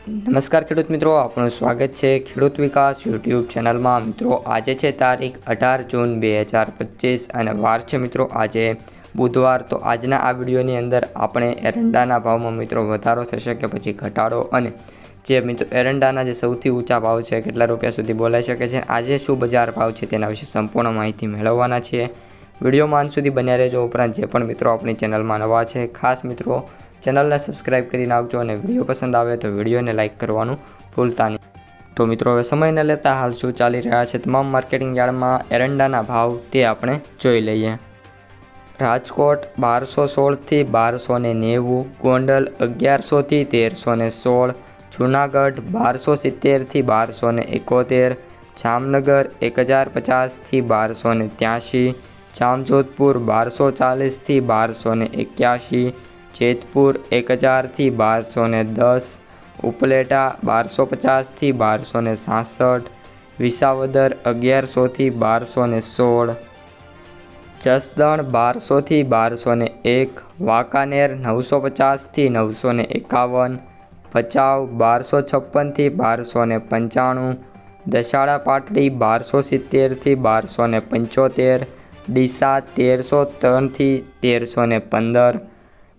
નમસ્કાર ખેડૂત મિત્રો, આપણું સ્વાગત છે ખેડૂત વિકાસ યુટ્યુબ ચેનલમાં। મિત્રો આજે છે તારીખ 18 જૂન 2025 અને વાર છે મિત્રો આજે બુધવાર। તો આજના આ વિડીયોની અંદર આપણે એરંડાના ભાવમાં મિત્રો વધારો થશે કે પછી ઘટાડો, અને જે મિત્રો એરંડાના જે સૌથી ઊંચા ભાવ છે કેટલા રૂપિયા સુધી બોલાઈ શકે છે, આજે શું બજાર ભાવ છે તેના વિશે સંપૂર્ણ માહિતી મેળવવાના છીએ। વિડીયોમાં અંત સુધી બન્યા રહેજો। ઉપરાંત જે પણ મિત્રો આપણી ચેનલમાં નવા છે ખાસ મિત્રો ચેનલને સબસ્ક્રાઇબ કરી નાખજો અને વિડીયો પસંદ આવે તો વિડીયોને લાઇક કરવાનું ભૂલતા નહીં। તો મિત્રો હવે સમય ન લેતા હાલ શું ચાલી રહ્યા છે તમામ માર્કેટિંગ યાર્ડમાં એરંડાના ભાવ તે આપણે જોઈ લઈએ। રાજકોટ 1216 થી 1290, ગોંડલ 1100 થી 1316, જૂનાગઢ 1270 થી 1271, જામનગર 1050 થી 1283, જામજોધપુર 1240 થી 1281, જેતપુર 1000 થી 1210, ઉપલેટા 1250 થી 1266, વિસાવદર 1100 થી 1216, જસદણ 1200 થી 1201, વાંકાનેર 950 થી 951, ભચાઉ 1256 થી 1295, દસાડા પાટડી 1270 થી 1275, ડીસા 1303 થી 1315,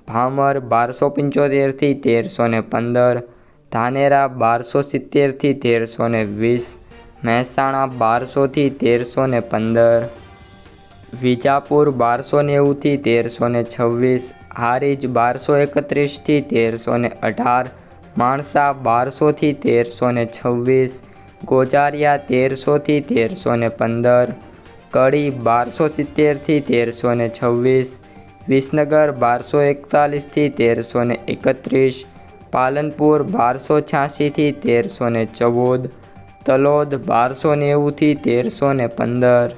ભામર 1275 થી 1315, ધાનેરા 1270 થી 1320, મહેસાણા 1200 થી 1315, વિજાપુર 1290 થી 1326, હારીજ 1231 થી 1318, માણસા 1200 થી 1326, ગોજારિયા 1300 થી 1315, કડી 1270 થી 1326, વિસનગર 1241 થી 1331, પાલનપુર 1286 થી 1314, તલોદ 1290 થી 1315,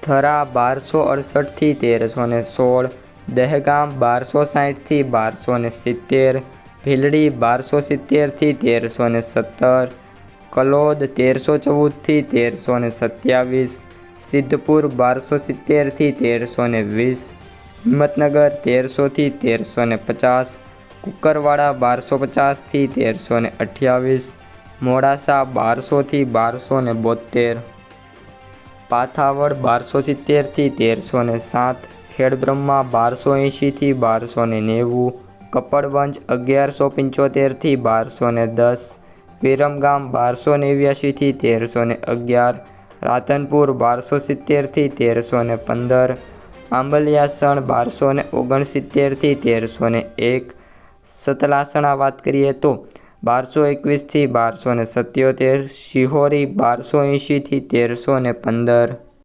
થરા 1268 થી 1316, દહેગામ 1260 થી 1270, ભીલડી 1270 થી 1317, કલોદ 1314 થી 1327, સિદ્ધપુર 1270 થી 1320, હિંમતનગર 1300 થી 1350, કુકરવાડા 1250 થી 1328, મોડાસા 1200 થી 1272, પાથાવડ 1270 થી 1307, ખેડબ્રહ્મા 1280 થી 1290, કપડવંજ 1175 થી 1210, વિરમગામ 1289 થી 1311, રાધનપુર 1270 થી 1315, આંબલિયાસણ 1269 થી 1301, સતલાસણા વાત કરીએ તો 1221 થી 1277, શિહોરી 1280 થી 1315,